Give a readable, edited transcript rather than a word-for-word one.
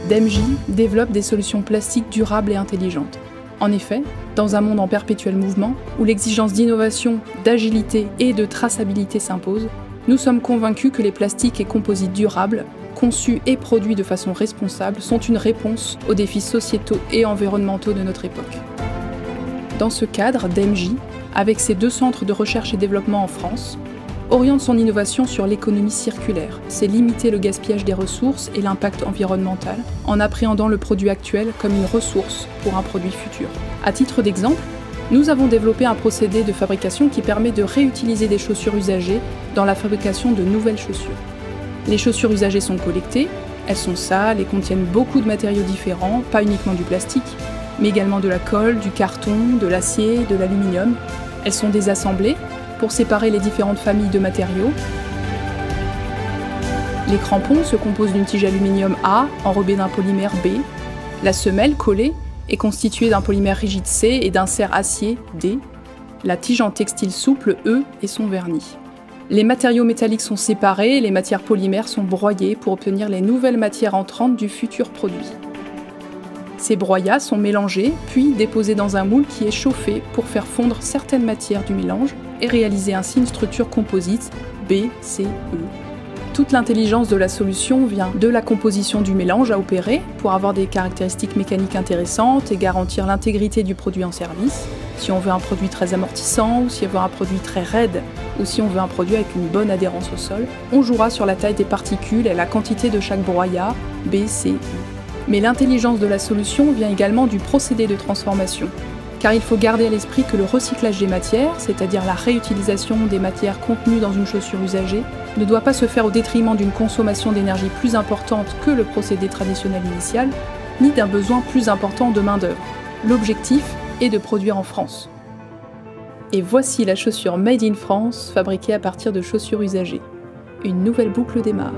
DEMJ développe des solutions plastiques durables et intelligentes. En effet, dans un monde en perpétuel mouvement, où l'exigence d'innovation, d'agilité et de traçabilité s'impose, nous sommes convaincus que les plastiques et composites durables, conçus et produits de façon responsable, sont une réponse aux défis sociétaux et environnementaux de notre époque. Dans ce cadre, DEMJ, avec ses 2 centres de recherche et développement en France, oriente son innovation sur l'économie circulaire. C'est limiter le gaspillage des ressources et l'impact environnemental en appréhendant le produit actuel comme une ressource pour un produit futur. À titre d'exemple, nous avons développé un procédé de fabrication qui permet de réutiliser des chaussures usagées dans la fabrication de nouvelles chaussures. Les chaussures usagées sont collectées, elles sont sales et contiennent beaucoup de matériaux différents, pas uniquement du plastique, mais également de la colle, du carton, de l'acier, de l'aluminium. Elles sont désassemblées pour séparer les différentes familles de matériaux. Les crampons se composent d'une tige aluminium A enrobée d'un polymère B. La semelle collée est constituée d'un polymère rigide C et d'un cerf acier D. La tige en textile souple E et son vernis. Les matériaux métalliques sont séparés et les matières polymères sont broyées pour obtenir les nouvelles matières entrantes du futur produit. Ces broyats sont mélangés, puis déposés dans un moule qui est chauffé pour faire fondre certaines matières du mélange et réaliser ainsi une structure composite B, C, E. Toute l'intelligence de la solution vient de la composition du mélange à opérer pour avoir des caractéristiques mécaniques intéressantes et garantir l'intégrité du produit en service. Si on veut un produit très amortissant, ou si on veut un produit très raide, ou si on veut un produit avec une bonne adhérence au sol, on jouera sur la taille des particules et la quantité de chaque broyat B, C, E. Mais l'intelligence de la solution vient également du procédé de transformation, car il faut garder à l'esprit que le recyclage des matières, c'est-à-dire la réutilisation des matières contenues dans une chaussure usagée, ne doit pas se faire au détriment d'une consommation d'énergie plus importante que le procédé traditionnel initial, ni d'un besoin plus important de main-d'œuvre. L'objectif est de produire en France. Et voici la chaussure Made in France, fabriquée à partir de chaussures usagées. Une nouvelle boucle démarre.